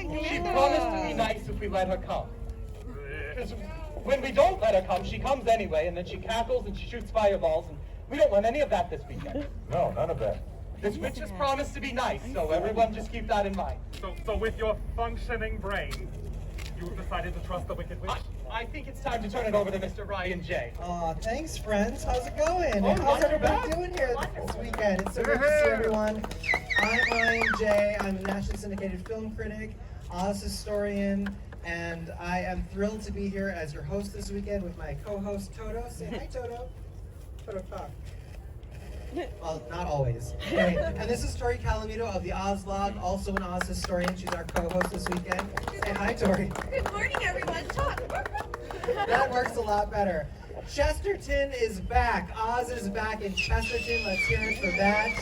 She promised to be nice if we let her come. 'Cause when we don't let her come, she comes anyway, and then she cackles and she shoots fireballs, and we don't want any of that this weekend. No, none of that. This witch has promised to be nice, so everyone just keep that in mind. So with your functioning brain, you've decided to trust the Wicked Witch? I think it's time to turn it over to Mr. Ryan J. Aw, thanks, friends. How's it going? Oh, How's everybody doing here this weekend? It's so good to see everyone. I'm Ryan J. I'm a nationally syndicated film critic, Oz historian, and I am thrilled to be here as your host this weekend with my co-host Toto. Say hi, Toto. Toto, talk. Well, not always. Anyway, and this is Tori Calamito of the Oz Vlog, also an Oz historian. She's our co-host this weekend. Say hi, Tori. Good morning, everyone. Talk. That works a lot better. Chesterton is back. Oz is back in Chesterton. Let's hear it for that.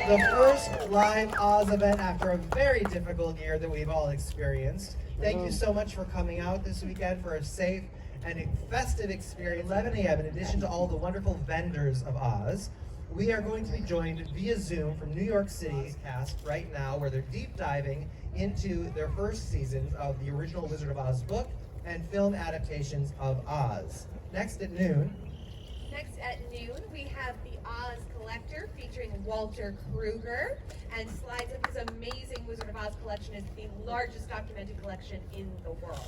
The first live Oz event after a very difficult year that we've all experienced. Thank you so much for coming out this weekend for a safe and festive experience. 11 a.m. in addition to all the wonderful vendors of Oz, we are going to be joined via Zoom from New York City's cast right now, where they're deep diving into their first seasons of the original Wizard of Oz book and film adaptations of Oz. Next at noon, we have the Oz Collector featuring Walter Kruger, and slides of his amazing Wizard of Oz collection is the largest documented collection in the world.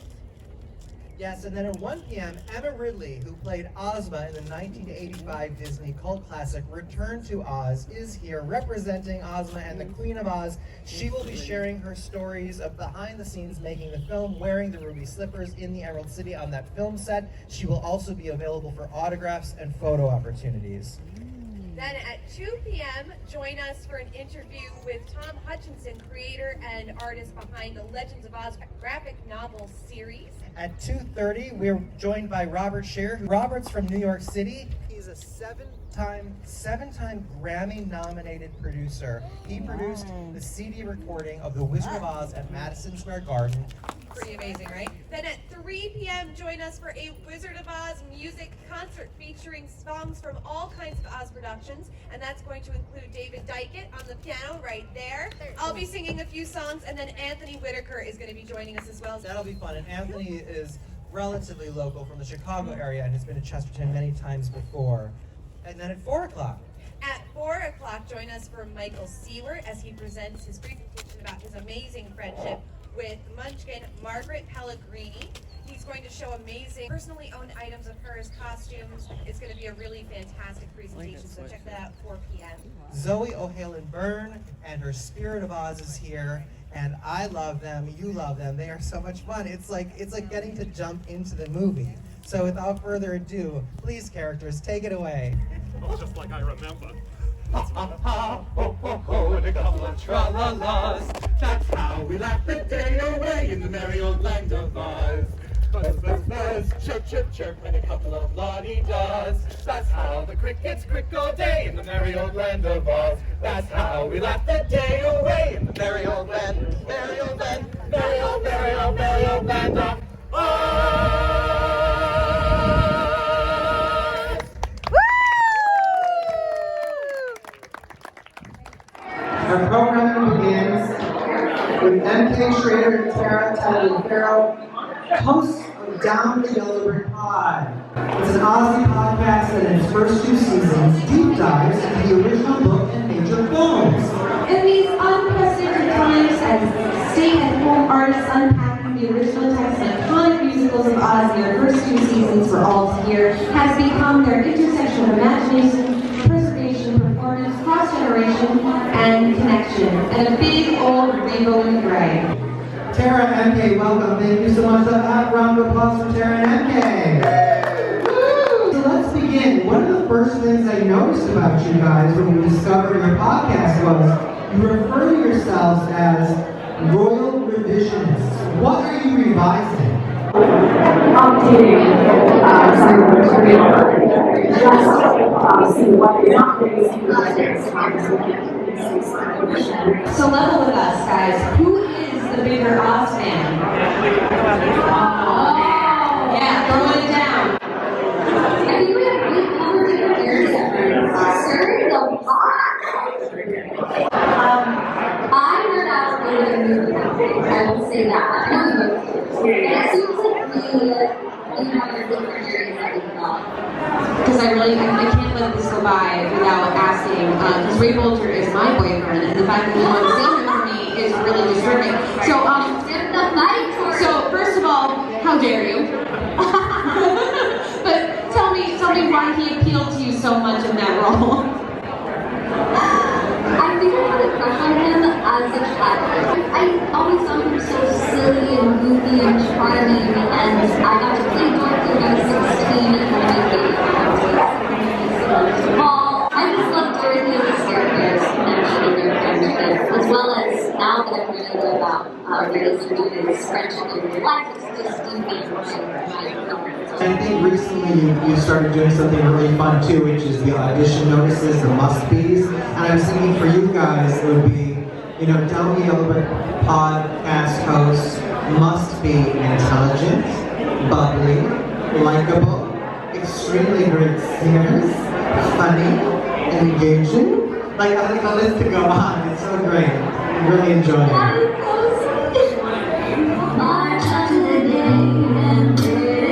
yes, and then at 1 p.m., Emma Ridley, who played Ozma in the 1985 Disney cult classic Return to Oz, is here representing Ozma and the Queen of Oz. She will be sharing her stories of behind the scenes making the film, wearing the ruby slippers in the Emerald City on that film set. She will also be available for autographs and photo opportunities. Then at 2 p.m., join us for an interview with Tom Hutchinson, creator and artist behind the Legends of Oz graphic novel series. At 2:30, we're joined by Robert Scher. Robert's from New York City. He's a seven-time Grammy-nominated producer. He produced the CD recording of The Wizard of Oz at Madison Square Garden. Pretty amazing, right? Then at 3 p.m., join us for a Wizard of Oz music concert featuring songs from all kinds of Oz productions, and that's going to include David Dykett on the piano right there. I'll be singing a few songs, and then Anthony Whitaker is going to be joining us as well. That'll be fun, and Anthony is relatively local from the Chicago area and has been to Chesterton many times before. And then at 4 o'clock. At 4 o'clock, join us for Michael Seward as he presents his presentation about his amazing friendship with Munchkin Margaret Pellegrini. He's going to show amazing personally owned items of hers, costumes. It's going to be a really fantastic presentation, so check that out at 4 p.m. Zoe O'Haley Byrne and her Spirit of Oz is here, and I love them, you love them. They are so much fun. It's like getting to jump into the movie. So without further ado, please characters, take it away. Oh, just like I remember. Ha ho ho ho, and a couple of tra-la-las. That's how we laugh the day away in the merry old land of Oz. Buzz, buzz, buzz, chirp, chirp, chirp, and a couple of la-di-das. That's how the crickets crick all day in the merry old land of Oz. That's how we laugh the day away in the merry old land, merry old land, merry old, merry old, merry old land of Oz. Our program begins with MK Schrader and Tara Farrow, hosts of Down the Yellow Brick Pod. It's an Ozzy podcast that in its first 2 seasons deep dives into the original book and major films. In these unprecedented times, as stay-at-home artists unpacking the original text and iconic musicals of Oz in their first 2 seasons for all to hear, has become their intersection of imagination, preservation, performance, cross-generation, and connection, and a big old rainbow in the gray. Tara and MK, welcome. Thank you so much. A hot round of applause for Tara and MK. Woo! So let's begin. One of the first things I noticed about you guys when we discovered your podcast was you refer to yourselves as royal revisionists. What are you revising? Updating some material, just see what is not So level with us, guys. Who is the bigger Oz fan? Oh, yeah, throwing it down. I think we have covered different areas of Sir, the I heard out really good movie. I will say that. It seems like we have a different journey that we thought. Because I can't let this go by without asking, because Ray Bolger is my boyfriend, and the fact that he wants to see him for me is really disturbing. So, first of all, how dare you? But tell me why he appealed to you so much in that role. I think I had a crush on him as a child. I always found him so silly and goofy and charming, and I got to play Dorothy when I was 16 and when I was 8 small. I just love Dorothy and his characters and their friendship, as well as now that I'm learning about Ridley and his friendship in real life, it's just deeply I think recently you started doing something really fun too, which is the audition notices, the must-be's. And I was thinking for you guys, it would be, Down the Yellow Brick podcast hosts must be intelligent, bubbly, likable, extremely great singers, funny, engaging. Like, I think the list could go on. It's so great. I'm really enjoying it. March onto the day and get it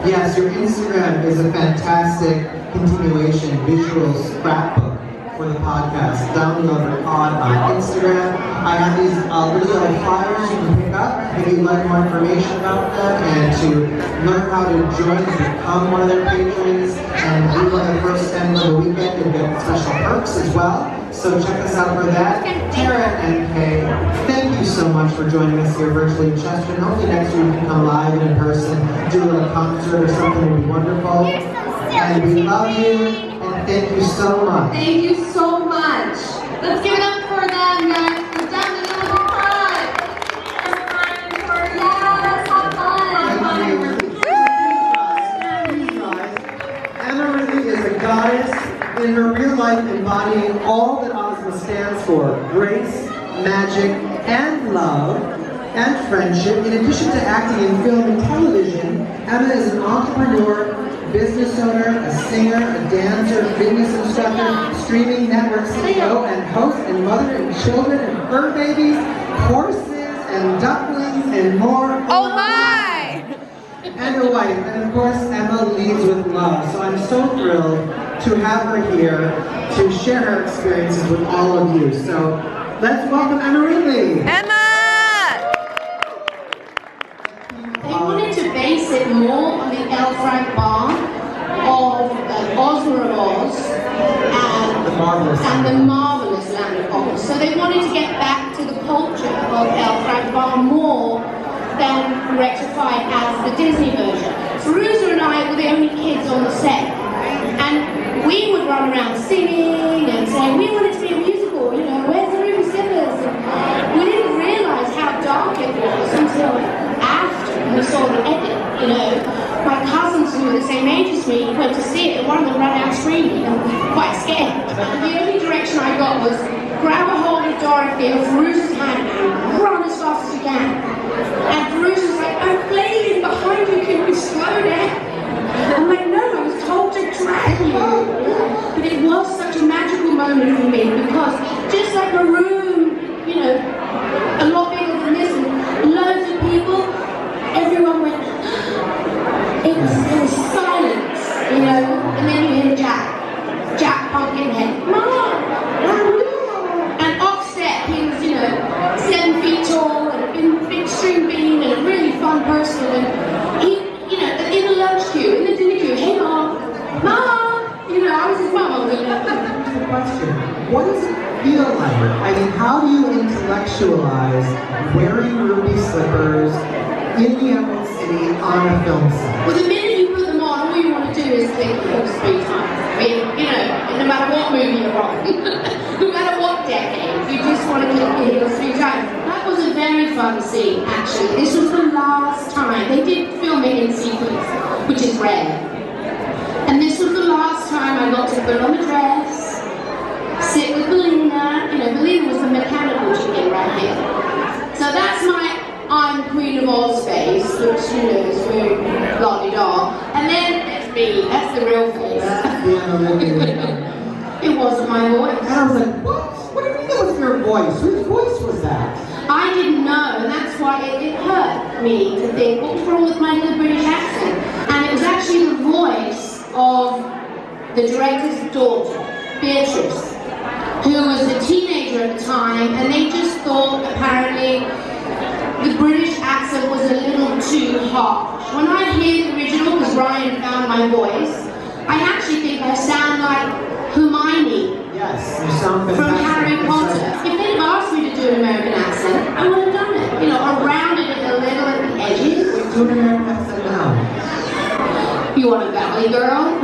Yes, your Instagram is a fantastic continuation, visual scrapbook for the podcast. Down the Yellow Brick Pod on Instagram. I have these little yellow flyers you can pick up if you'd like more information about them and to learn how to join and become one of their patrons. And we will have first spend of the weekend and get special perks as well. So check us out for that. Tara and Kay, thank you so much for joining us here virtually in Chester. And hopefully next year we can come live and in person, do a little concert or something would be wonderful. And we love you, and thank you so much. Thank you so much. Let's give it up for them, guys. For Down the Yellow Brick Pod. Yes, have fun. Emma Ridley is a goddess in her real life, embodying all that Ozma stands for: grace, magic, and love, and friendship. In addition to acting in film and television, Emma is an entrepreneur, business owner, a singer, a dancer, fitness instructor, streaming network CEO, and host, and mother, and children, and fur babies, horses, and ducklings, and more. Oh my! And a wife, and of course Emma leads with love. So I'm so thrilled to have her here to share her experiences with all of you. So let's welcome Emma Ridley. Emma! They wanted to base it more on the L. Frank Baum of Ozma of Oz and the marvelous Land of Oz. So they wanted to get back to the culture of L. Frank Baum more than rectified as the Disney version. Veruza and I were the only kids on the set, and we would run around singing and saying we wanted to be a musical, you know, where's the Ruby Slippers? And we didn't realise how dark it was until after we saw the edit, you know. My cousins who were the same age as me went to see it, and one of them ran out screaming and quite scared. The only direction I got was grab a hold of Dorothy or Veruza's hand and run as fast as you can. And Veruza's like, I'm playing behind you, can you slow down? I'm like, no, I was told to drag you. But it was such a magical moment for me because just like Maroon, you know, a lot bigger than this, and loads of people, everyone went, it was silence, you know, and then you hear Jack Pumpkinhead, Mom, and offset, he was, you know, 7 feet tall and a big string bean and a really fun person, and he, you know, in the lunch queue, in the dinner queue, hey Mom, you know, I was his mom. Question, what does it feel like? I mean, how do you intellectualize wearing ruby slippers in the Emerald City on a film set? Well, the minute you put them on, all you want to do is click the hook 3 times. I mean, you know, no matter what movie you're on, no matter what decade, you just want to click the heels 3 times. That was a very fun scene, actually. This was the last time. They did film it in sequence, which is rare. And this was the last time I got to put on the dress, sit with Belina. You know, Belina was the mechanical chicken right here. So that's my I'm Queen of Oz face, which, you know, is very la-di-da. And then there's me, that's the real face. It wasn't my voice. And I was like, what? What do you mean that was your voice? Whose voice was that? I didn't know, and that's why it hurt me to think, what was wrong with my little British accent? And it was actually the voice of the director's daughter, Beatrice, who was a teenager at the time, and they just thought, apparently, the British accent was a little too harsh. When I hear the original, because Ryan found my voice, I actually think I sound like Hermione. Yes, you sound fantastic. From Harry Potter. If they'd have asked me to do an American accent, I would have done it. You know, I rounded it a little at the edges. Do an American accent now. You want a valley girl?